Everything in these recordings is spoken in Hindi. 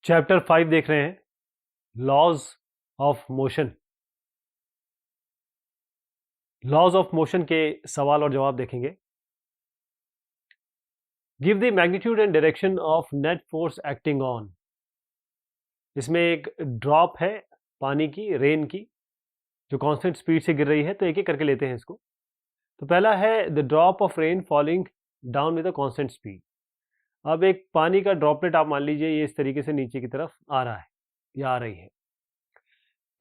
चैप्टर 5 देख रहे हैं, laws of motion. Laws of motion के सवाल और जवाब देखेंगे। Give the magnitude and direction of net force acting on. इसमें एक ड्रॉप है पानी की, रेन की, जो कांस्टेंट स्पीड से गिर रही है। तो एक एक करके लेते हैं इसको। तो पहला है the drop of rain falling down with a constant speed. अब एक पानी का ड्रॉपलेट आप मान लीजिए ये इस तरीके से नीचे की तरफ आ रहा है या आ रही है।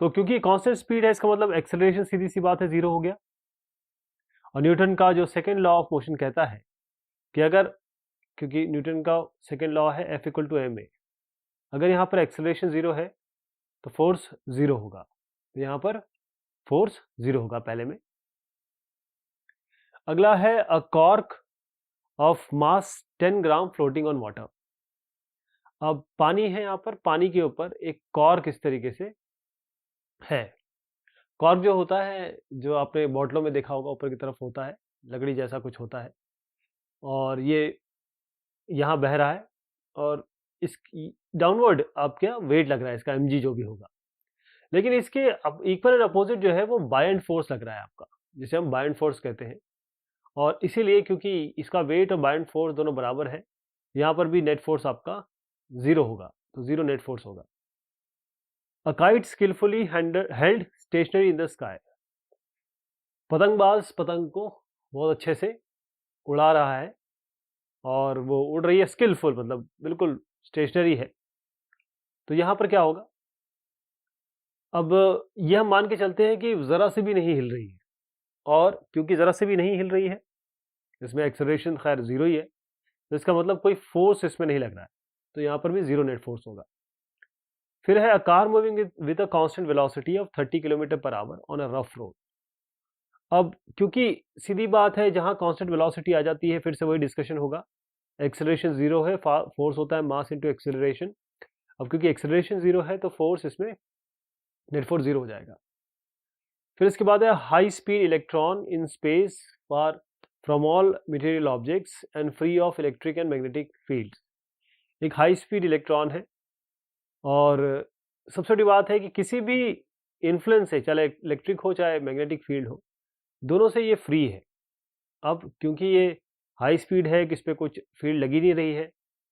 तो क्योंकि कांस्टेंट स्पीड है, इसका मतलब एक्सेलरेशन सीधी सी बात है जीरो हो गया। और न्यूटन का जो सेकेंड लॉ ऑफ मोशन कहता है कि अगर, क्योंकि न्यूटन का सेकेंड लॉ है F equal to M A, अगर यहाँ पर एक्सेलरेशन जीरो है तो फोर्स जीरो होगा। तो यहाँ पर फोर्स जीरो होगा पहले में। अगला है अ cork of mass 10 gram floating on water. अब पानी है, यहाँ पर पानी के ऊपर एक कॉर्क इस तरीके से है। कॉर्क जो होता है, जो आपने बॉटलों में देखा होगा, ऊपर की तरफ होता है, लकड़ी जैसा कुछ होता है, और ये यहाँ बह रहा है और इस डाउनवर्ड आप क्या वेट लग रहा है इसका, mg जो भी होगा। लेकिन इसके इक्वल एंड अपोजिट जो है वो बायएंड फोर्स लग रहा है आपका, जिसे हम बायएंड फोर्स कहते हैं। और इसीलिए क्योंकि इसका वेट और बायएंड फोर्स दोनों बराबर है, यहाँ पर भी नेट फोर्स आपका जीरो होगा, तो जीरो नेट फोर्स होगा। A kite skillfully held stationary in the sky. पतंगबाज पतंग को बहुत अच्छे से उड़ा रहा है और वो उड़ रही है स्किलफुल, मतलब बिल्कुल स्टेशनरी है। तो यहाँ पर क्या होगा, अब यह हम मान के चलते हैं कि ज़रा से भी नहीं हिल रही है, और क्योंकि ज़रा से भी नहीं हिल रही है, इसमें एक्सेलरेशन खैर जीरो ही है, तो इसका मतलब कोई फोर्स इसमें नहीं लग रहा है, तो यहाँ पर भी जीरो नेट फोर्स होगा। फिर है a car moving with a constant velocity of 30 kilometre per hour on a rough road. अब क्योंकि सीधी बात है, जहाँ कांस्टेंट वेलोसिटी आ जाती है फिर से वही डिस्कशन होगा। एक्सेलरेशन जीरो है, फोर्स होता है मास इंटू एक्सेलरेशन। अब क्योंकि एक्सेलरेशन जीरो है तो फोर्स इसमें नेट फोर्स जीरो हो जाएगा। फिर इसके बाद है high speed electron in space for from all material objects and free of electric and magnetic fields. एक हाई स्पीड इलेक्ट्रॉन है, और सबसे बड़ी बात है कि किसी भी इन्फ्लुएंस से, चाहे इलेक्ट्रिक हो चाहे मैग्नेटिक फील्ड हो, दोनों से ये फ्री है। अब क्योंकि ये हाई स्पीड है कि इस पर कुछ फील्ड लगी नहीं रही है,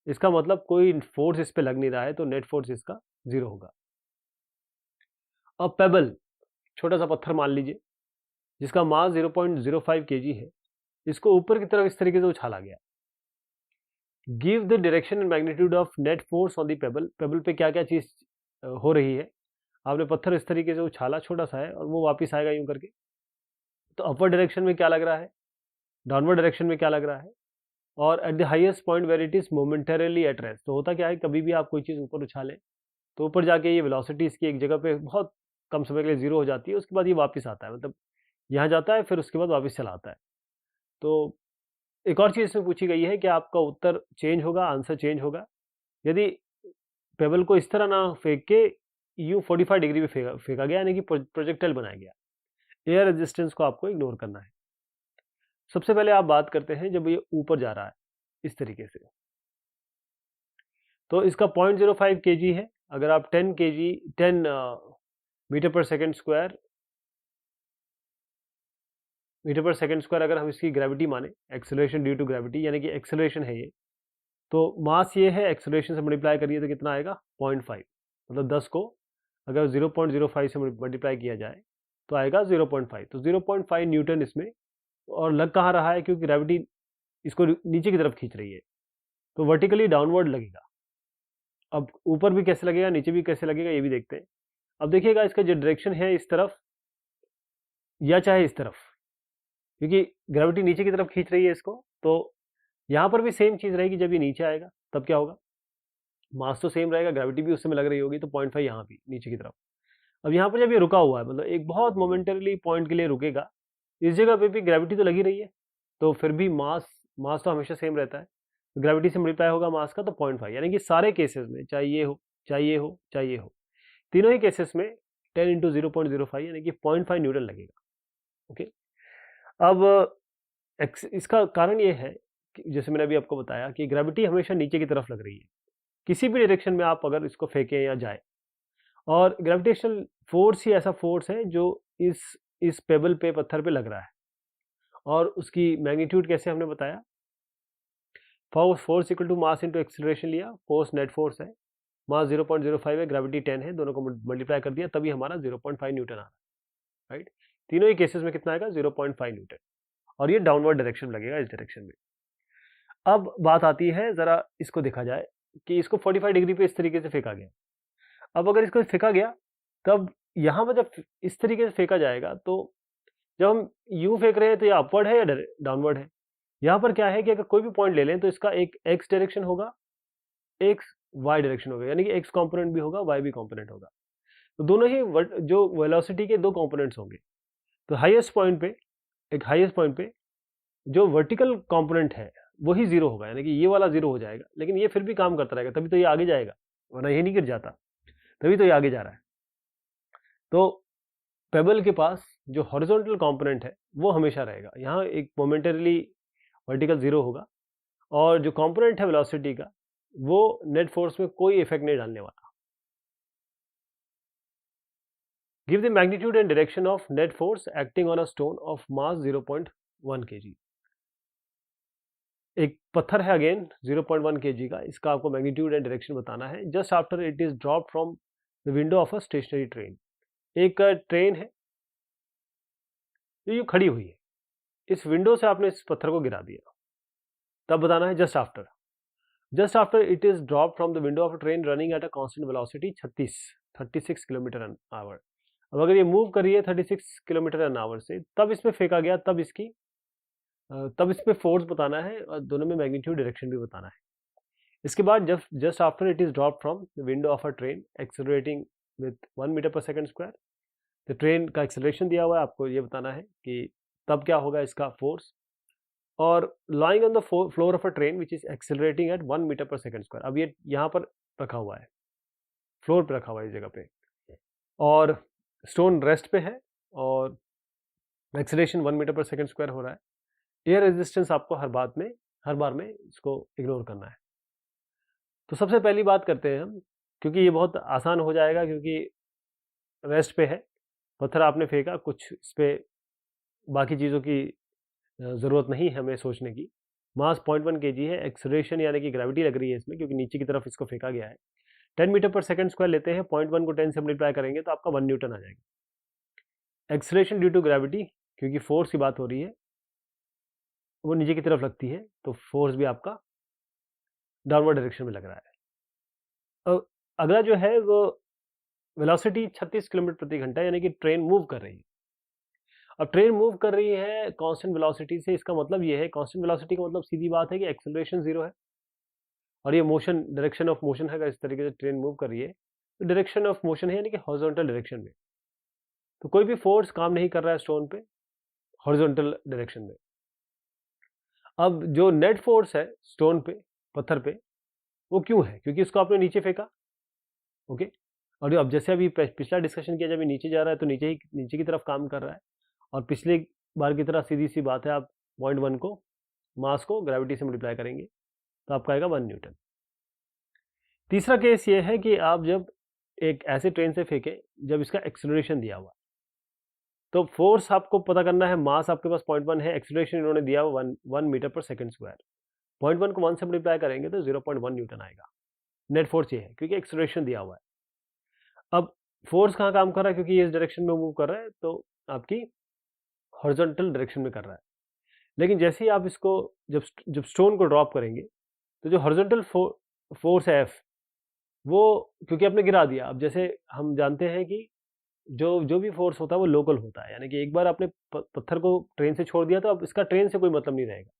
इसका मतलब कोई फोर्स इस पर लग नहीं रहा है, तो नेट फोर्स इसका जीरो होगा। अब पेबल, छोटा सा पत्थर मान लीजिए जिसका मास 0.05 kg है, इसको ऊपर की तरफ इस तरीके से उछाला गया। Give the direction and magnitude of net force on the payable. Payable पे क्या क्या चीज हो रही है, आपने पत्थर इस तरीके से उछाला, छोटा सा है, और वो वापस आएगा यूं करके। तो अपर डायरेक्शन में क्या लग रहा है, डाउनवर्ड डायरेक्शन में क्या लग रहा है, और at the highest point where it is momentarily at rest. तो होता क्या है, कभी भी आप कोई चीज़ ऊपर उछालें तो ऊपर जाके ये वेलोसिटी इसकी एक जगह पे बहुत कम समय के लिए जीरो हो जाती है, उसके बाद ये वापस आता है, मतलब यहाँ जाता है फिर उसके बाद वापस चला आता है। तो एक और चीज़ इसमें पूछी गई है कि आपका उत्तर चेंज होगा, आंसर चेंज होगा यदि पेबल को इस तरह ना फेंक के यू 45 डिग्री में फेंका गया, यानी कि प्रोजेक्टाइल बनाया गया। एयर रेजिस्टेंस को आपको इग्नोर करना है। सबसे पहले आप बात करते हैं जब ये ऊपर जा रहा है इस तरीके से, तो इसका 0.05 kg है। अगर आप 10 kg 10 metre per second square, अगर हम इसकी ग्रेविटी माने, एक्सेलरेशन ड्यू टू ग्रेविटी, यानी कि एक्सेलरेशन है ये, तो मास ये है, एक्सेलरेशन से मल्टीप्लाई करिए तो कितना आएगा 0.5, मतलब 10 को अगर 0.05 से मल्टीप्लाई किया जाए तो आएगा 0.5। तो 0.5 न्यूटन इसमें, और लग कहाँ रहा है, क्योंकि ग्रेविटी इसको नीचे की तरफ खींच रही है, तो वर्टिकली डाउनवर्ड लगेगा। अब ऊपर भी कैसे लगेगा, नीचे भी कैसे लगेगा, ये भी देखते हैं। अब देखिएगा इसका जो डायरेक्शन है इस तरफ या चाहे इस तरफ, क्योंकि ग्रेविटी नीचे की तरफ खींच रही है इसको, तो यहाँ पर भी सेम चीज़ रहेगी। जब ये नीचे आएगा तब क्या होगा, मास तो सेम रहेगा, ग्रेविटी भी उस समय लग रही होगी, तो 0.5 यहाँ भी नीचे की तरफ। अब यहाँ पर जब ये रुका हुआ है, मतलब एक बहुत मोमेंटरली पॉइंट के लिए रुकेगा, इस जगह पे भी ग्रेविटी तो लगी रही है, तो फिर भी मास तो हमेशा सेम रहता है, ग्रेविटी से मल्टीप्लाई होगा मास का, तो 0.5, यानी कि सारे केसेस में, चाहे ये हो चाहे ये हो चाहे ये हो, तीनों ही केसेस में 10 इंटू 0.05 यानी कि 0.5 न्यूटन लगेगा। ओके। अब इसका कारण ये है कि जैसे मैंने अभी आपको बताया कि ग्रेविटी हमेशा नीचे की तरफ लग रही है, किसी भी डायरेक्शन में आप अगर इसको फेंकें या जाए। और ग्रेविटेशनल फोर्स ही ऐसा फोर्स है जो इस पेबल पे, पत्थर पे लग रहा है। और उसकी मैग्नीट्यूड कैसे हमने बताया, force equal to mass into acceleration लिया, फोर्स नेट फोर्स है, मास 0.05 है, ग्रेविटी 10 है, दोनों को मल्टीप्लाई कर दिया, तभी हमारा 0.5 न्यूटन आ रहा है, राइट। तीनों ही केसेस में कितना आएगा, 0.5 न्यूटन। और ये डाउनवर्ड डायरेक्शन लगेगा, इस डायरेक्शन में। अब बात आती है, जरा इसको देखा जाए कि इसको 45 डिग्री पे इस तरीके से फेंका गया। अब अगर इसको फेंका गया, तब यहाँ पर जब इस तरीके से फेंका जाएगा, तो जब हम यूं फेंक रहे हैं तो ये अपवर्ड है या डाउनवर्ड है। यहाँ पर क्या है कि अगर कोई भी पॉइंट ले लें तो इसका एक एक्स डायरेक्शन होगा, एक वाई डायरेक्शन होगा, यानी कि एक्स कंपोनेंट भी होगा, वाई भी कंपोनेंट होगा। तो दोनों ही जो वेलोसिटी के दो कंपोनेंट्स होंगे। तो हाईएस्ट पॉइंट पे जो वर्टिकल कंपोनेंट है वही जीरो होगा, यानी कि ये वाला जीरो हो जाएगा, लेकिन ये फिर भी काम करता रहेगा, तभी तो ये आगे जाएगा, वरना ये नहीं गिर जाता, तभी तो ये आगे जा रहा है। तो पेबल के पास जो हॉरिजॉन्टल कंपोनेंट है वो हमेशा रहेगा, यहाँ एक मोमेंटरीली वर्टिकल जीरो होगा, और जो कंपोनेंट है वेलोसिटी का वो नेट फोर्स में कोई इफेक्ट नहीं डालने वाला। Give the magnitude and direction of net force acting on a stone of mass 0.1 kg। एक पत्थर है अगेन 0.1 kg का, इसका आपको मैग्नीट्यूड एंड डायरेक्शन बताना है। Just after it is drop from the window of a stationary train. एक ट्रेन है जो ये खड़ी हुई है, इस विंडो से आपने इस पत्थर को गिरा दिया, तब बताना है just after it is drop from the window of a train running at a constant velocity 36 kilometre an hour. अब अगर ये मूव कर रही है 36 किलोमीटर एन आवर से, तब इसमें फेंका गया, तब इसमें फोर्स बताना है, और दोनों में मैग्नीट्यूड डायरेक्शन भी बताना है। इसके बाद just after it is drop from the window of a train accelerating with 1 metre per second square. तो ट्रेन का एक्सेलरेशन दिया हुआ है, आपको ये बताना है कि तब क्या होगा इसका फोर्स। और lying on the floor of a train which is accelerating at 1 metre per second square. अब ये यहाँ पर रखा हुआ है, फ्लोर पे रखा हुआ है इस जगह पे, और स्टोन रेस्ट पे है, और acceleration 1 metre per second square हो रहा है। एयर रेजिस्टेंस आपको हर बार में इसको इग्नोर करना है। तो सबसे पहली बात करते हैं हम, क्योंकि ये बहुत आसान हो जाएगा, क्योंकि रेस्ट पे है, पत्थर आपने फेंका, कुछ इस पे बाकी चीज़ों की ज़रूरत नहीं है हमें सोचने की। मास 0.1 kg है, एक्सेलरेशन यानी कि ग्रेविटी लग रही है इसमें, क्योंकि नीचे की तरफ इसको फेंका गया है। 10 मीटर पर सेकंड स्क्वायर लेते हैं, 0.1 को 10 से मल्टीप्लाई करेंगे तो आपका 1 न्यूटन आ जाएगा। एक्सेलरेशन ड्यू टू ग्रेविटी, क्योंकि फोर्स की बात हो रही है, वो नीचे की तरफ लगती है, तो फोर्स भी आपका डाउनवर्ड डायरेक्शन में लग रहा है। अगला जो है वो वेलोसिटी 36 किलोमीटर प्रति घंटा, यानी कि ट्रेन मूव कर रही है। अब ट्रेन मूव कर रही है कांस्टेंट वेलोसिटी से, इसका मतलब ये है, कांस्टेंट वेलोसिटी का मतलब सीधी बात है कि एक्सेलरेशन जीरो है, और ये मोशन, डायरेक्शन ऑफ मोशन है। अगर इस तरीके से ट्रेन मूव कर रही है तो डायरेक्शन ऑफ मोशन है, यानी कि हॉरिजॉन्टल डायरेक्शन में। तो कोई भी फोर्स काम नहीं कर रहा है स्टोन पे हॉरिजॉन्टल डायरेक्शन में। अब जो नेट फोर्स है स्टोन पे, पत्थर पे, वो क्यों है, क्योंकि उसको आपने नीचे फेंका, ओके। और अब जैसे अभी पिछला डिस्कशन किया, जब ये नीचे जा रहा है तो नीचे की तरफ काम कर रहा है, और पिछले बार की तरह सीधी सी बात है, आप 0.1 को, मास को ग्रेविटी से मल्टीप्लाई करेंगे तो आपका आएगा 1 न्यूटन। तीसरा केस ये है कि आप जब एक ऐसे ट्रेन से फेंके जब इसका एक्सेलरेशन दिया हुआ, तो फोर्स आपको पता करना है, मास आपके पास 0.1 है, एक्सेलरेशन इन्होंने दिया हुआ 1 मीटर पर सेकंड स्क्वायर। 0.1 को 1 से मल्टीप्लाई करेंगे तो 0.1 न्यूटन आएगा। नेट फोर्स ये है, क्योंकि एक्सेलरेशन दिया हुआ है। अब फोर्स कहाँ काम कर रहा है, क्योंकि ये इस डायरेक्शन में मूव कर रहा है, तो आपकी हॉरिजॉन्टल डायरेक्शन में कर रहा है। लेकिन जैसे ही आप इसको जब स्टोन को ड्रॉप करेंगे, तो जो हॉरिजॉन्टल फोर्स है एफ, वो क्योंकि आपने गिरा दिया, अब जैसे हम जानते हैं कि जो भी फोर्स होता है वो लोकल होता है, यानी कि एक बार आपने पत्थर को ट्रेन से छोड़ दिया तो अब इसका ट्रेन से कोई मतलब नहीं रहेगा।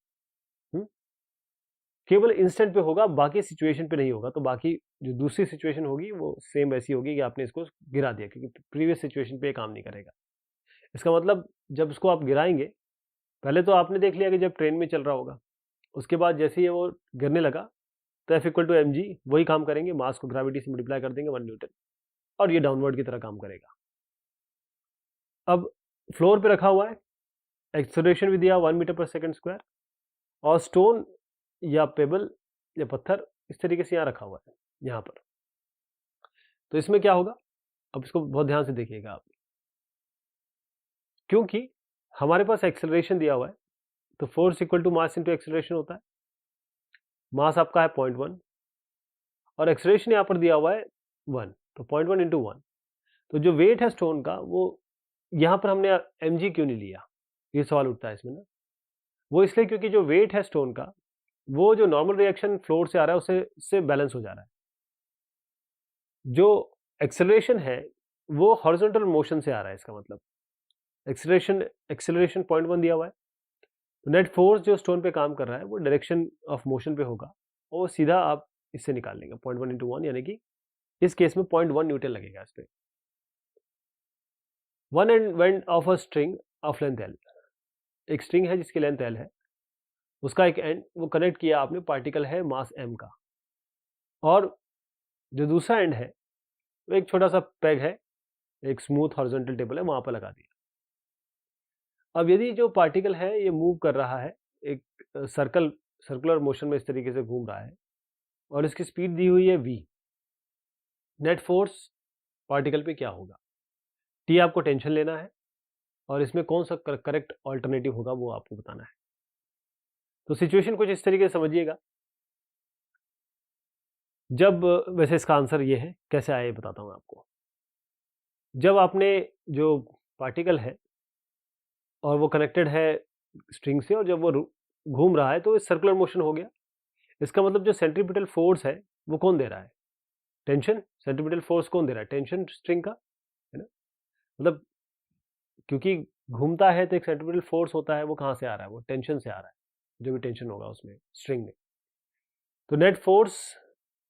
केवल इंस्टेंट पे होगा, बाकी सिचुएशन पे नहीं होगा। तो बाकी जो दूसरी सिचुएशन होगी वो सेम वैसी होगी कि आपने इसको गिरा दिया, क्योंकि प्रीवियस सिचुएशन पे काम नहीं करेगा। इसका मतलब जब उसको आप गिराएंगे, पहले तो आपने देख लिया कि जब ट्रेन में चल रहा होगा, उसके बाद जैसे ही वो गिरने लगा तो F इक्वल टू mg वही काम करेंगे, मास को ग्रेविटी से मल्टीप्लाई कर देंगे 1 न्यूटन, और ये डाउनवर्ड की तरह काम करेगा। अब फ्लोर पे रखा हुआ है, एक्सेलरेशन भी दिया 1 मीटर पर सेकंड स्क्वायर, और स्टोन या पेबल या पत्थर इस तरीके से यहाँ रखा हुआ है। यहाँ पर। तो इसमें क्या होगा, अब इसको बहुत ध्यान से देखिएगा आप, क्योंकि हमारे पास एक्सेलरेशन दिया हुआ है तो force equal to mass into acceleration होता है। मास आपका है 0.1 और एक्सेलरेशन यहाँ पर दिया हुआ है 1, तो 0.1 इंटू 1। तो जो वेट है स्टोन का, वो यहाँ पर हमने mg क्यों नहीं लिया, ये सवाल उठता है इसमें ना। वो इसलिए क्योंकि जो वेट है स्टोन का, वो जो नॉर्मल रिएक्शन फ्लोर से आ रहा है उससे बैलेंस हो जा रहा है। जो एक्सेलरेशन है वो हॉरिजॉन्टल मोशन से आ रहा है, इसका मतलब एक्सेलरेशन 0.1 दिया हुआ है, तो नेट फोर्स जो स्टोन पे काम कर रहा है वो डायरेक्शन ऑफ मोशन पे होगा, और सीधा आप इससे निकाल लेंगे 0.1 इंटू 1, यानी कि इस केस में 0.1 न्यूटन लगेगा इस पे। One end of a string of length L, एक स्ट्रिंग है जिसकी लेंथ एल है, उसका एक एंड वो कनेक्ट किया आपने पार्टिकल है मास m का, और जो दूसरा एंड है वो एक छोटा सा पेग है, एक स्मूथ हॉरिजॉन्टल टेबल है, वहां पर लगा दिया। अब यदि जो पार्टिकल है ये मूव कर रहा है, एक सर्कुलर मोशन में इस तरीके से घूम रहा है, और इसकी स्पीड दी हुई है v, नेट फोर्स पार्टिकल पे क्या होगा, t आपको टेंशन लेना है, और इसमें कौन सा करेक्ट ऑल्टरनेटिव होगा वो आपको बताना है। तो सिचुएशन कुछ इस तरीके से समझिएगा। जब, वैसे इसका आंसर ये है, कैसे आया ये बताता हूँ आपको। जब आपने जो पार्टिकल है और वो कनेक्टेड है स्ट्रिंग से, और जब वो घूम रहा है तो इस सर्कुलर मोशन हो गया, इसका मतलब जो सेंट्रीपिटल फोर्स है वो कौन दे रहा है, टेंशन। सेंट्रीपिटल फोर्स कौन दे रहा है, टेंशन स्ट्रिंग का, है ना। मतलब क्योंकि घूमता है तो एक सेंट्रीपिटल फोर्स होता है, वो कहाँ से आ रहा है, वो टेंशन से आ रहा है, जो भी टेंशन होगा उसमें स्ट्रिंग में। तो नेट फोर्स,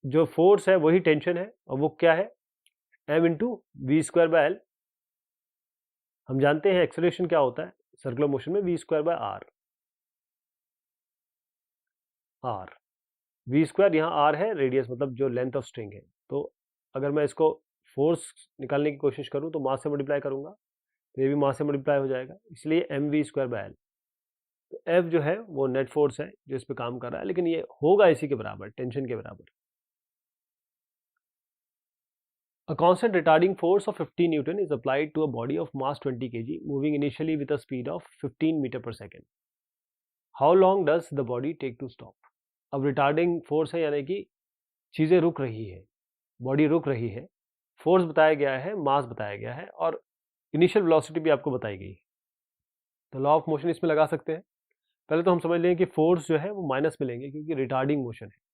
जो फोर्स है वही टेंशन है, और वो क्या है, m into V square by L. हम जानते हैं एक्सेलरेशन क्या होता है सर्कुलर मोशन में, V square by R. V square, यहाँ आर है रेडियस, मतलब जो लेंथ ऑफ स्ट्रिंग है। तो अगर मैं इसको फोर्स निकालने की कोशिश करूँ तो मास से मल्टीप्लाई करूंगा, तो ये भी मास से मल्टीप्लाई हो जाएगा, इसलिए M V square by L. तो एफ जो है वो नेट फोर्स है जो इस पे काम कर रहा है, लेकिन ये होगा इसी के बराबर, टेंशन के बराबर। A constant retarding force of 15 Newton is applied to a body of mass 20 kg moving initially with a speed of 15 meter per second. How long does the body take to stop? अब रिटार्डिंग फोर्स है, यानी कि चीज़ें रुक रही है, बॉडी रुक रही है, फोर्स बताया गया है, मास बताया गया है, और इनिशियल वेलोसिटी भी आपको बताई गई है। तो लॉ ऑफ मोशन इसमें लगा सकते हैं। पहले तो हम समझ लेंगे कि फोर्स जो है वो माइनस में लेंगे, क्योंकि रिटार्डिंग मोशन है।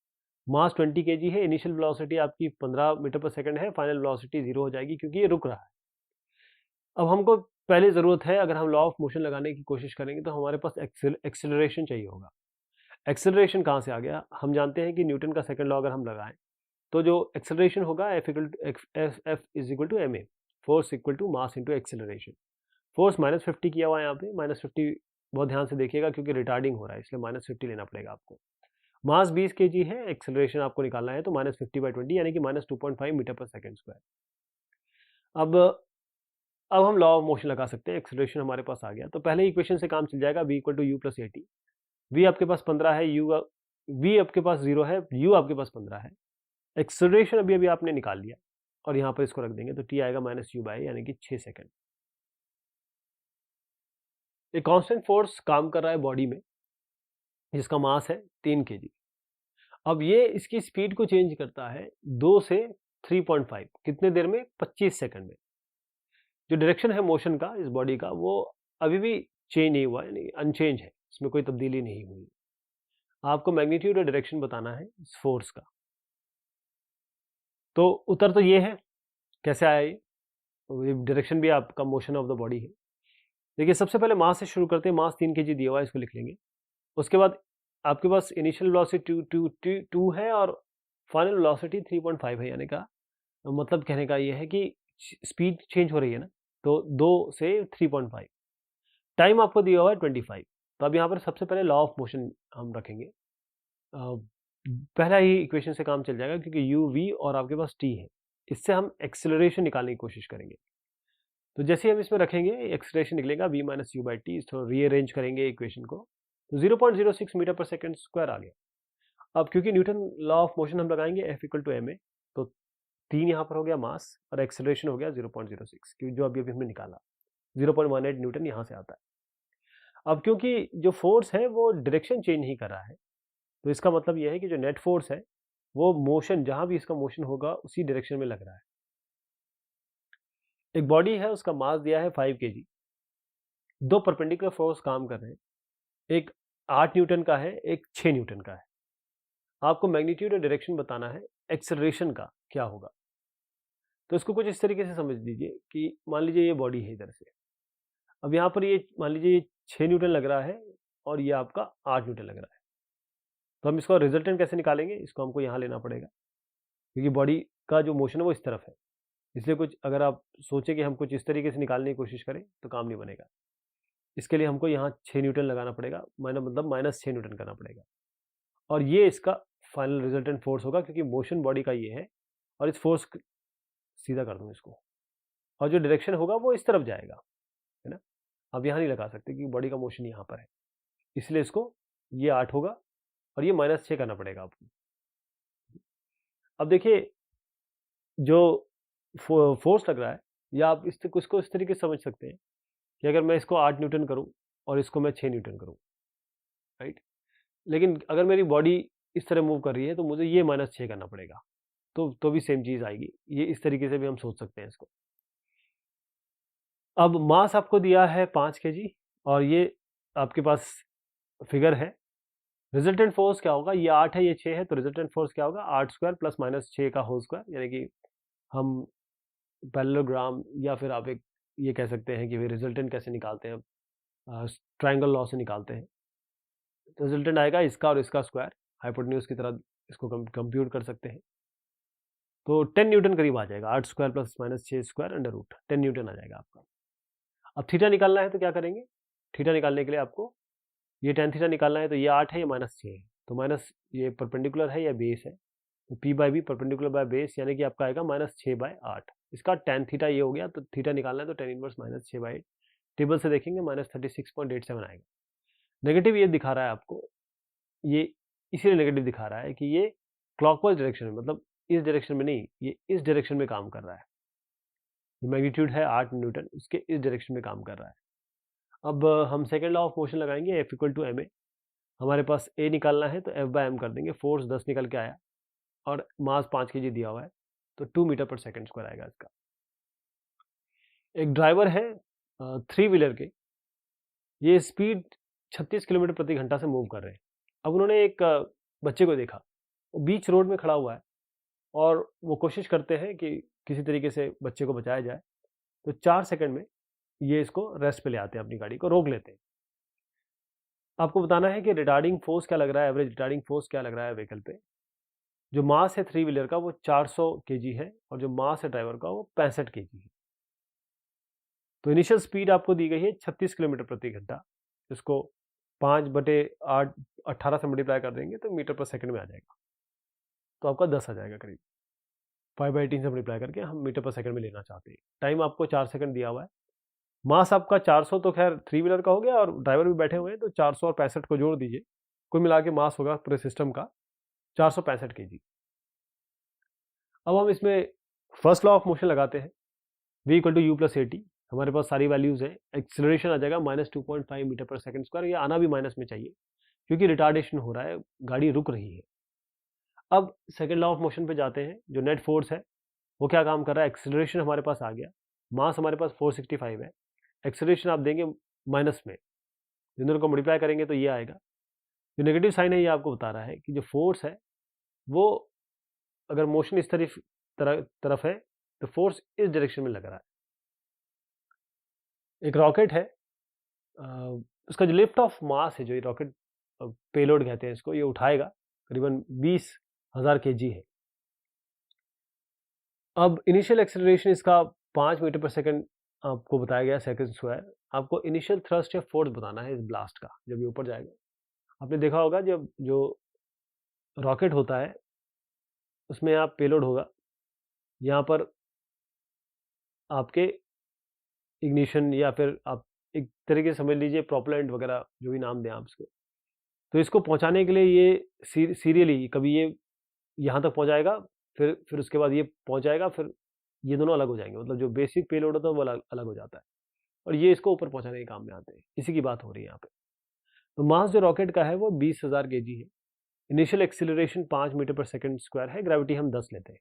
मास 20 kg है, इनिशियल वेलोसिटी आपकी 15 मीटर पर सेकंड है, फाइनल वेलोसिटी 0 हो जाएगी क्योंकि ये रुक रहा है। अब हमको पहले ज़रूरत है, अगर हम लॉ ऑफ मोशन लगाने की कोशिश करेंगे तो हमारे पास एक्सेलरेशन चाहिए होगा। एक्सेलरेशन कहाँ से आ गया, हम जानते हैं कि न्यूटन का सेकंड लॉ अगर हम लगाएं तो जो एक्सेलरेशन होगा F is equal to M A, force equal to mass into acceleration. Force -50 किया हुआ है यहाँ पे, -50 बहुत ध्यान से देखिएगा क्योंकि रिटार्डिंग हो रहा है, इसलिए -50 लेना पड़ेगा आपको। मास 20 kg है, एक्सेलरेशन आपको निकालना है, तो -50/20 यानी कि -2.5 मीटर पर सेकंड स्क्वायर। अब हम लॉ ऑफ मोशन लगा सकते हैं, एक्सेलरेशन हमारे पास आ गया, तो पहले इक्वेशन से काम चल जाएगा, v equal to U plus A T. V आपके पास 15 है, v आपके पास 0 है, u आपके पास 15 है। एक्सेलरेशन अभी अभी आपने निकाल लिया, और यहाँ पर इसको रख देंगे, तो t आएगा -u/, यानी कि 6 सेकंड। एक कांस्टेंट फोर्स काम कर रहा है बॉडी में, जिसका मास है 3 kg। अब ये इसकी स्पीड को चेंज करता है 2 से 3.5, कितने देर में, 25 सेकंड में। जो डायरेक्शन है मोशन का इस बॉडी का, वो अभी भी चेंज नहीं हुआ, यानी अनचेंज है, इसमें कोई तब्दीली नहीं हुई। आपको मैग्नीट्यूड और डायरेक्शन बताना है इस फोर्स का। तो उत्तर तो ये है, कैसे आया ये, डायरेक्शन भी आपका मोशन ऑफ द बॉडी है। देखिए सबसे पहले मास से शुरू करते हैं, मास 3 kg दिया हुआ है, इसको लिख लेंगे। उसके बाद आपके पास इनिशियल वेलोसिटी 2 है और फाइनल वेलोसिटी 3.5 है, यानी का मतलब कहने का ये है कि स्पीड चेंज हो रही है ना, तो 2 से 3.5। टाइम आपको दिया हुआ है 25। तो अब यहाँ पर सबसे पहले लॉ ऑफ मोशन हम रखेंगे। पहला ही इक्वेशन से काम चल जाएगा, क्योंकि यू वी और आपके पास टी है, इससे हम एक्सेलरेशन निकालने की कोशिश करेंगे। तो जैसे हम इसमें रखेंगे एक्सेलरेशन निकलेगा v minus you by T, इसको रीअरेंज करेंगे इक्वेशन को, तो 0.06 मीटर पर सेकंड स्क्वायर आ गया। अब क्योंकि न्यूटन लॉ ऑफ मोशन हम लगाएंगे F इक्वल टू ma, तो 3 यहाँ पर हो गया मास और एक्सेलरेशन हो गया 0.06, क्योंकि जो अभी अभी हमने निकाला 0.18 न्यूटन यहाँ से आता है। अब क्योंकि जो फोर्स है वो डायरेक्शन चेंज नहीं कर रहा है, तो इसका मतलब यह है कि जो नेट फोर्स है वो मोशन, जहां भी इसका मोशन होगा उसी डायरेक्शन में लग रहा है। एक बॉडी है, उसका मास दिया है 5 kg, दो परपेंडिकुलर फोर्स काम कर रहे हैं, एक 8 न्यूटन का है, एक 6 न्यूटन का है। आपको मैग्नीट्यूड और डायरेक्शन बताना है, एक्सेलरेशन का क्या होगा। तो इसको कुछ इस तरीके से समझ लीजिए कि मान लीजिए ये बॉडी है इधर से, अब यहाँ पर ये मान लीजिए ये 6 न्यूटन लग रहा है और ये आपका 8 न्यूटन लग रहा है। तो हम इसका रिजल्टेंट कैसे निकालेंगे, इसको हमको यहाँ लेना पड़ेगा, क्योंकि बॉडी का जो मोशन है वो इस तरफ है, इसलिए कुछ अगर आप सोचें कि हम कुछ इस तरीके से निकालने की कोशिश करें तो काम नहीं बनेगा। इसके लिए हमको यहाँ 6 न्यूटन लगाना पड़ेगा, मतलब -6 न्यूटन करना पड़ेगा, और ये इसका फाइनल रिजल्टेंट फोर्स होगा, क्योंकि मोशन बॉडी का ये है। और इस फोर्स सीधा कर दूँ इसको, और जो डायरेक्शन होगा वो इस तरफ जाएगा, है ना। अब यहाँ नहीं लगा सकते क्योंकि बॉडी का मोशन यहाँ पर है, इसलिए इसको ये 8 होगा और ये -6 करना पड़ेगा आपको। अब देखिए जो फोर्स लग रहा है, या आप इसको इस तरीके से समझ सकते हैं कि अगर मैं इसको 8 न्यूटन करूं और इसको मैं 6 न्यूटन करूं, राइट, लेकिन अगर मेरी बॉडी इस तरह मूव कर रही है तो मुझे ये -6 करना पड़ेगा, तो भी सेम चीज आएगी। ये इस तरीके से भी हम सोच सकते हैं इसको। अब मास आपको दिया है 5 kg और ये आपके पास फिगर है। रिजल्टेंट फोर्स क्या होगा, ये 8 है ये 6 है, तो रिजल्टेंट फोर्स क्या होगा, 8 स्क्वायर प्लस -6 का होल स्क्वायर, यानी कि हम पैरेललोग्राम या फिर आप एक ये कह सकते हैं कि रिजल्टेंट कैसे निकालते हैं, ट्रायंगल लॉ से निकालते हैं। रिजल्टेंट आएगा इसका और इसका स्क्वायर, हाइपोटेन्यूज की तरह इसको कंप्यूट कर सकते हैं। तो 10 न्यूटन करीब आ जाएगा, 8 square plus -6 square under root 10 newton आ जाएगा आपका। अब थीटा निकालना है तो क्या करेंगे, थीटा निकालने के लिए आपको ये tan थीटा निकालना है, तो ये 8 है ये -6 है, तो माइनस ये परपेंडिकुलर है या बेस है, तो P by B perpendicular by base, यानी कि आपका आएगा -6/8। इसका tan थीटा ये हो गया, तो थीटा निकालना है तो tan इनवर्स -6/8, टेबल से देखेंगे -36.87 आएगा। नेगेटिव ये दिखा रहा है आपको, ये इसीलिए नेगेटिव दिखा रहा है कि ये क्लॉकवाइज डायरेक्शन में, मतलब इस डायरेक्शन में नहीं, ये इस डायरेक्शन में काम कर रहा है। ये मैग्नीट्यूड है 8 न्यूटन, इसके इस डायरेक्शन में काम कर रहा है। अब हम सेकेंड लॉ ऑफ मोशन लगाएंगे, F इक्वल टू ma। हमारे पास A निकालना है तो F/m कर देंगे, फोर्स 10 निकल के आया और मास 5 kg दिया हुआ है, तो 2 मीटर पर सेकंड स्क्वायर आएगा इसका। एक ड्राइवर है 3 व्हीलर के, ये स्पीड 36 किलोमीटर प्रति घंटा से मूव कर रहे हैं। अब उन्होंने एक बच्चे को देखा, वो बीच रोड में खड़ा हुआ है और वो कोशिश करते हैं कि किसी तरीके से बच्चे को बचाया जाए, तो 4 सेकंड में ये इसको रेस्ट पे ले आते हैं, अपनी गाड़ी को रोक लेते हैं। आपको बताना है कि रिटार्डिंग फोर्स क्या लग रहा है, एवरेज रिटार्डिंग फोर्स क्या लग रहा है व्हीकल पे। जो मास है 3 व्हीलर का वो 400 kg है और जो मास है ड्राइवर का वो 65 kg है। तो इनिशियल स्पीड आपको दी गई है 36 किलोमीटर प्रति घंटा, इसको 5/8 18 से मल्टीप्लाई कर देंगे तो मीटर पर सेकंड में आ जाएगा, तो आपका 10 आ जाएगा करीब। 5/18 से मल्टीप्लाई करके हम मीटर पर सेकंड में लेना चाहते हैं। टाइम आपको 4 सेकंड दिया हुआ है। मास आपका 400 तो खैर 3 व्हीलर का हो गया और ड्राइवर भी बैठे हुए हैं, तो 400 और 65 को जोड़ दीजिए, कुल मिला के मास होगा पूरे सिस्टम का 465 kg। अब हम इसमें फर्स्ट लॉ ऑफ मोशन लगाते हैं, v equal to U plus A T. हमारे पास सारी वैल्यूज है। एक्सेलरेशन आ जाएगा -2.5 मीटर पर सेकंड स्क्वायर, ये आना भी माइनस में चाहिए क्योंकि रिटार्डेशन हो रहा है, गाड़ी रुक रही है। अब सेकंड लॉ ऑफ मोशन पे जाते हैं, जो नेट फोर्स है वो क्या काम कर रहा है, एक्सेलरेशन हमारे पास आ गया, मास हमारे पास 465 है, एक्सेलरेशन आप देंगे माइनस में, दोनों को मल्टीप्लाई करेंगे तो ये आएगा। जो नेगेटिव साइन है ये आपको बता रहा है कि जो फोर्स है वो अगर मोशन इस तरफ है तो फोर्स इस डायरेक्शन में लग रहा है। एक रॉकेट है, उसका जो लिफ्ट ऑफ मास है, जो ये रॉकेट पेलोड कहते हैं इसको, ये उठाएगा करीबन 20,000 kg है। अब इनिशियल एक्सेलरेशन इसका 5 मीटर पर सेकंड आपको बताया गया सेकंड स्क्वायर। आपको इनिशियल थ्रस्ट या फोर्स बताना है इस ब्लास्ट का जब ये ऊपर जाएगा। आपने देखा होगा जब जो रॉकेट होता है उसमें आप पेलोड होगा, यहाँ पर आपके इग्निशन या फिर आप एक तरीके से समझ लीजिए प्रोपेलेंट वगैरह जो भी नाम दें आप उसको, तो इसको पहुंचाने के लिए ये सीरियली कभी ये यहाँ तक पहुंचाएगा, फिर उसके बाद ये पहुंच जाएगा, फिर ये दोनों अलग हो जाएंगे, मतलब जो बेसिक पेलोड होता है वो अलग अलग हो जाता है, और ये इसको ऊपर पहुंचाने के काम में आते हैं। इसी की बात हो रही है यहाँ पे। तो मास जो रॉकेट का है वो 20,000 kg है। Initial acceleration 5 metre per second square है। ग्रेविटी हम 10 लेते हैं।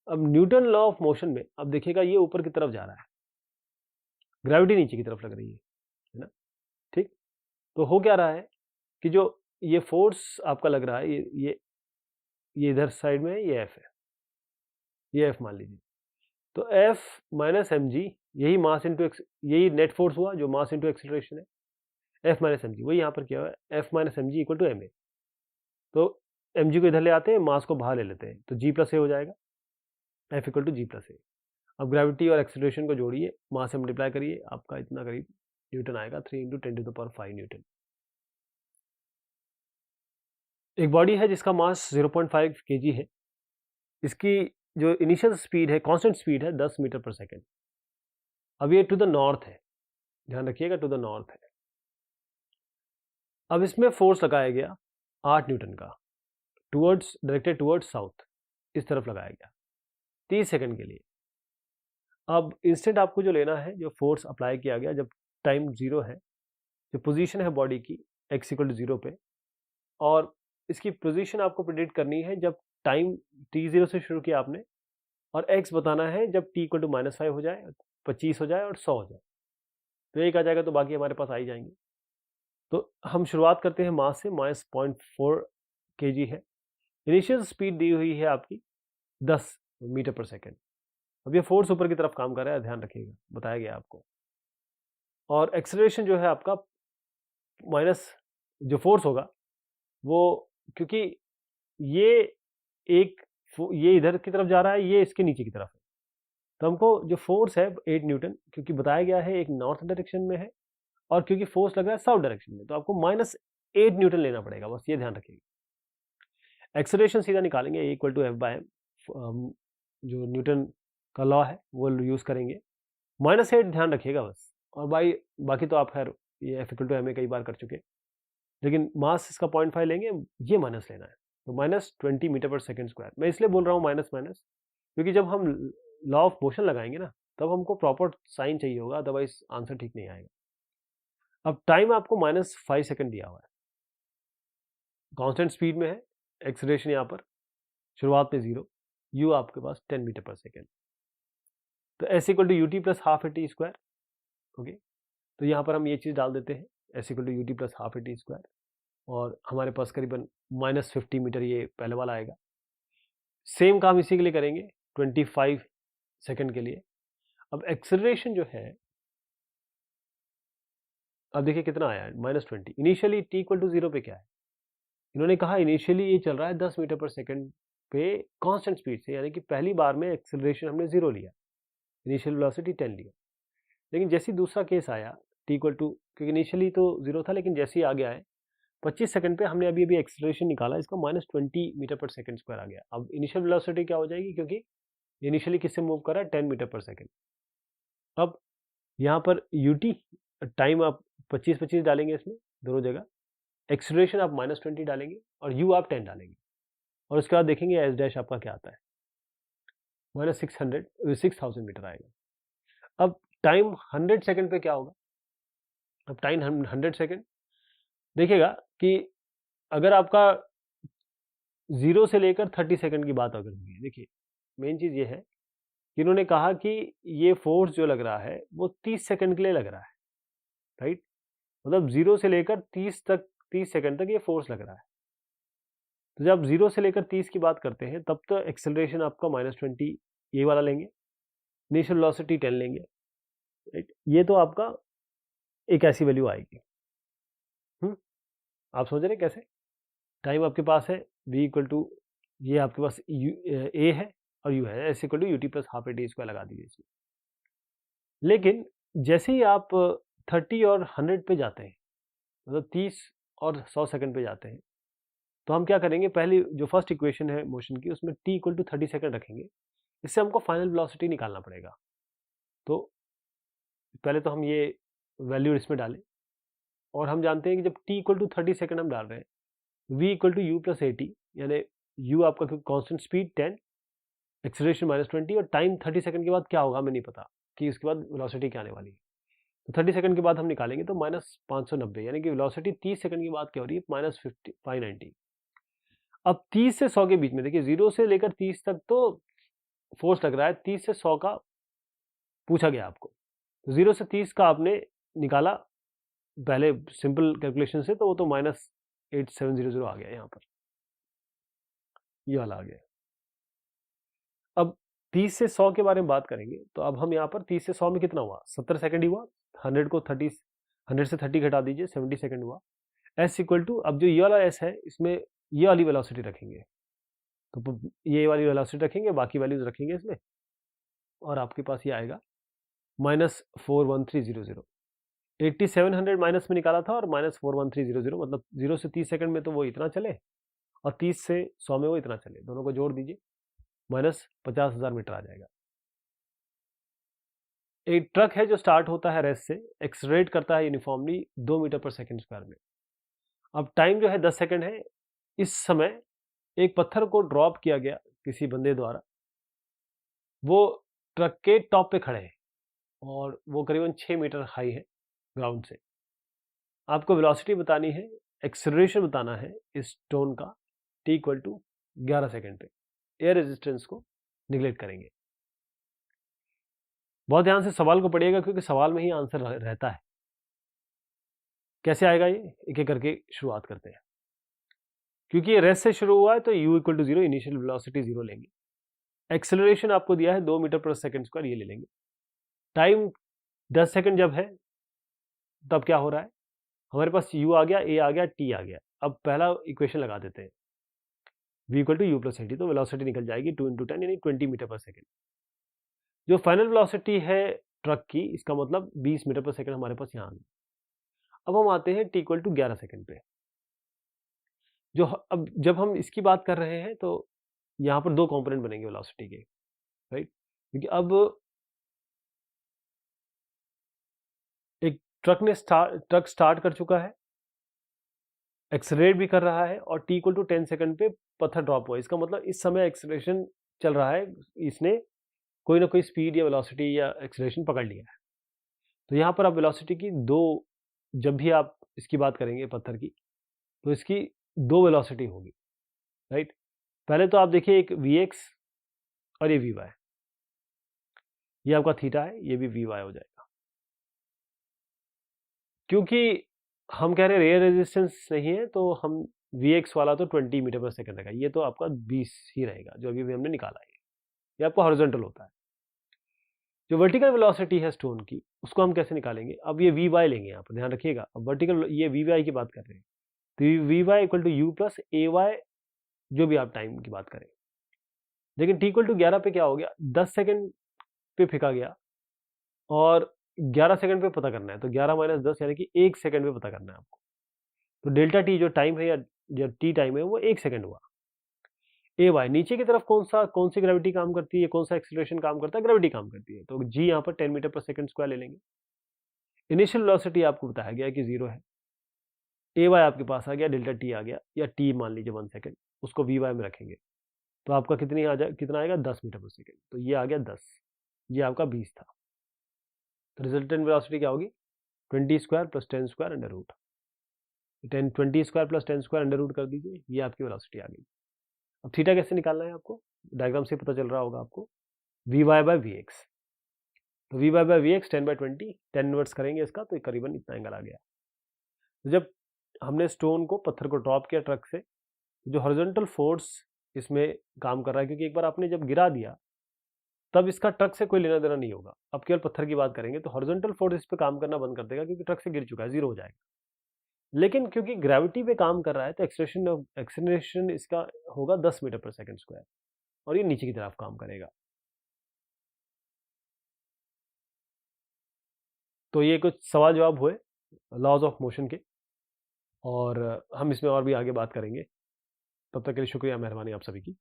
अब न्यूटन लॉ ऑफ मोशन में अब देखिएगा ये ऊपर की तरफ जा रहा है, ग्रेविटी नीचे की तरफ लग रही है ना, ठीक। तो हो क्या रहा है कि जो ये फोर्स आपका लग रहा है, ये इधर साइड में ये एफ है, ये एफ मान लीजिए। तो एफ माइनस एम जी, यही मास इंटू यही नेट फोर्स हुआ जो मास इंटू एक्सिलरेशन है। एफ माइनस एम जी, वही यहाँ पर क्या हुआ है, F minus M G equal to M A. तो एम जी को इधर ले आते हैं, मास को बाहर ले लेते हैं, तो जी प्लस ए हो जाएगा, F equal to G plus A. अब ग्रेविटी और एक्सिलरेशन को जोड़िए, मास से मल्टीप्लाई करिए, आपका इतना करीब न्यूटन आएगा, 3 इंटू 10⁵ न्यूटन। एक बॉडी है जिसका मास 0.5 kg है। इसकी जो इनिशियल स्पीड है, कांस्टेंट स्पीड है 10 मीटर पर सेकेंड। अब ये टू द नॉर्थ है, ध्यान रखिएगा, टू द नॉर्थ है। अब इसमें फोर्स लगाया गया 8 न्यूटन का, डायरेक्टेड टुवर्ड्स साउथ, इस तरफ लगाया गया 30 सेकंड के लिए। अब इंस्टेंट आपको जो लेना है, जो फोर्स अप्लाई किया गया जब टाइम 0 है, जो पोजीशन है बॉडी की x इक्वल टू 0 पे, और इसकी पोजीशन आपको प्रिडिक्ट करनी है जब टाइम t0 से शुरू किया आपने, और x बताना है जब t इक्वल टू -5 हो जाए, 25 हो जाए और 100 हो जाए। तो एक आ जाएगा तो बाकी हमारे पास आ ही जाएंगे। तो हम शुरुआत करते हैं मास से, मास 0.4 kg है। इनिशियल स्पीड दी हुई है आपकी 10 मीटर पर सेकेंड। अब ये फोर्स ऊपर की तरफ काम कर रहा है, ध्यान रखिएगा, बताया गया आपको। और एक्सेलरेशन जो है आपका माइनस जो फोर्स होगा वो, क्योंकि ये ये इधर की तरफ जा रहा है, ये इसके नीचे की तरफ है, तो हमको जो फोर्स है 8 न्यूटन, क्योंकि बताया गया है एक नॉर्थ डायरेक्शन में है, और क्योंकि फोर्स लग रहा है साउथ डायरेक्शन में, तो आपको -8 न्यूटन लेना पड़ेगा, बस ये ध्यान रखिएगा। एक्सेलरेशन सीधा निकालेंगे, A equal to F by M, जो न्यूटन का लॉ है वो यूज करेंगे। -8 ध्यान रखिएगा बस, और बाकी तो आप खैर ये F equal to M A कई बार कर चुके, लेकिन मास इसका 0.5 लेंगे, ये माइनस लेना है, तो -20 मीटर पर सेकेंड स्क्वायर। मैं इसलिए बोल रहा हूँ माइनस माइनस, क्योंकि जब हम लॉ ऑफ मोशन लगाएंगे ना, तब हमको प्रॉपर साइन चाहिए होगा, अदरवाइज आंसर ठीक नहीं आएगा। अब टाइम आपको -5 सेकंड दिया हुआ है, कांस्टेंट स्पीड में है, एक्सेलरेशन यहाँ पर शुरुआत में 0, यू आपके पास 10 मीटर पर सेकेंड। तो S equal to UT plus half A T square. Okay, तो यहाँ पर हम ये चीज़ डाल देते हैं, S equal to UT plus half A T square, और हमारे पास करीबन -50 मीटर ये पहले वाला आएगा। सेम काम इसी के लिए करेंगे 25 सेकंड के लिए। अब एक्सेलरेशन जो है, अब देखिए कितना आया है, -20। इनिशियली t इक्वल टू 0 पे क्या है, इन्होंने कहा इनिशियली ये चल रहा है 10 मीटर पर सेकंड पे कांस्टेंट स्पीड से, यानी कि पहली बार में एक्सेलरेशन हमने 0 लिया, इनिशियल वेलोसिटी 10 लिया। लेकिन जैसे ही दूसरा केस आया t इक्वल टू, क्योंकि इनिशियली तो 0 था, लेकिन जैसे ही आ गया है 25 सेकंड पे, हमने अभी एक्सेलरेशन निकाला, इसका -20 मीटर पर सेकंड स्क्वायर आ गया। अब इनिशियल वेलोसिटी क्या हो जाएगी, क्योंकि इनिशियली किससे मूव कर रहा है, 10 मीटर पर सेकंड। अब यहाँ पर ut टाइम आप 25-25 डालेंगे इसमें दोनों जगह, एक्सेलरेशन आप -20 डालेंगे, और u आप 10 डालेंगे, और उसके बाद देखेंगे एस डैश आपका क्या आता है, -6000 मीटर आएगा। अब टाइम 100 सेकंड पे क्या होगा, अब टाइम 100 सेकंड देखिएगा कि अगर आपका 0 से लेकर 30 सेकंड की बात अगर होगी, देखिए मेन चीज़ ये है कि इन्होंने कहा कि ये फोर्स जो लग रहा है वो 30 सेकंड के लिए लग रहा है, राइट। मतलब 0 से लेकर 30 सेकंड तक ये फोर्स लग रहा है। तो जब 0 से लेकर 30 की बात करते हैं, तब तो एक्सेलरेशन आपका -20 ये वाला लेंगे, इनिशियल वेलोसिटी 10 लेंगे, राइट। ये तो आपका एक ऐसी वैल्यू आएगी। आप समझ रहे कैसे, टाइम आपके पास है v इक्वल टू, ये आपके पास a है और u है, s equal to UT plus half A T square लगा दीजिए इसमें। लेकिन जैसे ही आप 30 और 100 पे जाते हैं, मतलब 30 और 100 सेकंड पे जाते हैं, तो हम क्या करेंगे, पहली जो फर्स्ट इक्वेशन है मोशन की, उसमें t इक्वल टू 30 सेकंड रखेंगे। इससे हमको फाइनल वेलोसिटी निकालना पड़ेगा। तो पहले तो हम ये वैल्यू इसमें डालें, और हम जानते हैं कि जब t इक्वल टू 30 सेकेंड हम डाल रहे हैं, v equal to U plus AT, यानी u आपका कांस्टेंट स्पीड 10, एक्सेलरेशन -20 और टाइम 30 सेकंड के बाद क्या होगा हमें नहीं पता कि उसके बाद वेलोसिटी क्या आने वाली है। तो 30 सेकंड के बाद हम निकालेंगे तो -590, यानी कि वेलोसिटी 30 सेकंड के बाद क्या हो रही है, -590। अब 30 से 100 के बीच में देखिए 0 से लेकर 30 तक तो फोर्स लग रहा है, 30 से 100 का पूछा गया आपको, तो 0 से 30 का आपने निकाला पहले सिंपल कैलकुलेशन से, तो वो तो -8700 आ गया यहाँ पर, ये वाला आ गया। अब 30 से 100 के बारे में बात करेंगे तो अब हम यहाँ पर 30 से 100 में कितना हुआ, 70 सेकंड ही हुआ। 100 से 30 घटा दीजिए, 70 सेकंड हुआ। s इक्वल टू, अब जो ये वाला s है इसमें ये वाली वेलोसिटी रखेंगे, तो ये वाली वेलोसिटी रखेंगे, बाकी वैल्यूज रखेंगे इसमें, और आपके पास ये आएगा -41300। 8700 माइनस में निकाला था और -41300, मतलब 0 से 30 सेकंड में तो वो इतना चले और 30 से 100 में वो इतना चले, दोनों को जोड़ दीजिए, -50,000 मीटर आ जाएगा। एक ट्रक है जो स्टार्ट होता है रेस्ट से, एक्सलरेट करता है uniformly 2 metre per second square में। अब टाइम जो है 10 सेकंड है। इस समय एक पत्थर को ड्रॉप किया गया किसी बंदे द्वारा, वो ट्रक के टॉप पे खड़े हैं और वो करीबन 6 मीटर हाई है ग्राउंड से। आपको वेलोसिटी बतानी है, एक्सेलरेशन बताना है इस स्टोन का, t इक्वल टू 11 सेकंड पे। एयर रेजिस्टेंस को निगलेक्ट करेंगे। बहुत ध्यान से सवाल को पढ़िएगा क्योंकि सवाल में ही आंसर रहता है। कैसे आएगा ये, एक एक करके शुरुआत करते हैं। क्योंकि ये रेस्ट से शुरू हुआ है तो u equal to 0, initial velocity 0 लेंगे। एक्सेलरेशन आपको दिया है 2 मीटर पर सेकंड स्क्वायर, ये ले लेंगे। टाइम 10 सेकंड जब है तब क्या हो रहा है, हमारे पास u आ गया, a आ गया, t आ गया। अब पहला इक्वेशन लगा देते हैं, v equal to U plus AT, तो वेलोसिटी निकल जाएगी 2 × 10 यानी 20 मीटर पर सेकंड। जो फाइनल वेलोसिटी है ट्रक की, इसका मतलब 20 मीटर पर सेकंड हमारे पास यहाँ आ गई। अब हम आते हैं t इक्वल टू 11 सेकंड पे। जो अब जब हम इसकी बात कर रहे हैं तो यहाँ पर दो कंपोनेंट बनेंगे वेलोसिटी के, राइट। क्योंकि अब एक ट्रक स्टार्ट कर चुका है, एक्सेलरेट भी कर रहा है और t इक्वल टू 10 सेकंड पे पत्थर ड्रॉप हुआ। इसका मतलब इस समय एक्सेलरेशन चल रहा है, इसने कोई ना कोई स्पीड या वेलोसिटी या एक्सेलरेशन पकड़ लिया है। तो यहाँ पर आप वेलोसिटी की दो, जब भी आप इसकी बात करेंगे पत्थर की, तो इसकी दो वेलोसिटी होगी, राइट। पहले तो आप देखिए, एक Vx और ये Vy, ये आपका थीटा है, ये भी Vy हो जाएगा। क्योंकि हम कह रहे हैं रेयर रेजिस्टेंस नहीं है तो हम Vx वाला तो 20 मीटर पर सेकंड रहेगा, ये तो आपका 20 ही रहेगा जो अभी भी हमने निकाला है। ये आपका हॉरिजॉन्टल होता है। जो वर्टिकल वेलोसिटी है स्टोन की, उसको हम कैसे निकालेंगे, अब ये Vy लेंगे, यहाँ पर ध्यान रखिएगा। अब वर्टिकल, ये Vy की बात कर रहे हैं, तो Vy equal to U plus AY, जो भी आप टाइम की बात करें। लेकिन t इक्वल टू 11 पे क्या हो गया, 10 सेकंड पे फेंका गया और 11 सेकंड पे पता करना है, तो 11 माइनस 10 यानी कि 1 सेकंड पे पता करना है आपको। तो डेल्टा टी जो टाइम है या टी टाइम है वो 1 सेकंड हुआ। AY नीचे की तरफ कौन सी ग्रेविटी काम करती है, कौन सा एक्सीलरेशन काम करता है, ग्रेविटी काम करती है, तो g यहाँ पर 10 मीटर पर सेकंड स्क्वायर ले लेंगे। इनिशियल वेलोसिटी आपको बताया गया कि 0 है। AY आपके पास आ गया, डेल्टा टी आ गया, या t मान लीजिए 1 सेकंड, उसको Vy में रखेंगे तो आपका कितना आएगा, 10 मीटर पर सेकंड। तो ये आ गया 10, ये आपका 20 था। तो रिजल्टेंट वेलोसिटी क्या होगी, 20 square plus 10 square under root. 20 square plus 10 square under root कर दीजिए, ये आपकी वेलोसिटी आ गई। अब थीटा कैसे निकालना है आपको, डायग्राम से पता चल रहा होगा आपको, Vy बाय Vx। तो Vy बाय Vx 10/20, 10 इनवर्स करेंगे इसका तो करीबन इतना एंगल आ गया। तो जब हमने स्टोन को, पत्थर को ड्रॉप किया ट्रक से, जो हॉरिजॉन्टल फोर्स इसमें काम कर रहा है, क्योंकि एक बार आपने जब गिरा दिया तब इसका ट्रक से कोई लेना देना नहीं होगा। अब केवल पत्थर की बात करेंगे तो हॉरिजॉन्टल फोर्स इस पे काम करना बंद कर देगा क्योंकि ट्रक से गिर चुका है, 0 हो जाएगा। लेकिन क्योंकि ग्रेविटी पे काम कर रहा है तो एक्सेलरेशन इसका होगा 10 मीटर पर सेकंड स्क्वायर और ये नीचे की तरफ काम करेगा। तो ये कुछ सवाल जवाब हुए लॉज ऑफ मोशन के, और हम इसमें और भी आगे बात करेंगे। तब तक के लिए शुक्रिया, मेहरबानी आप सभी की।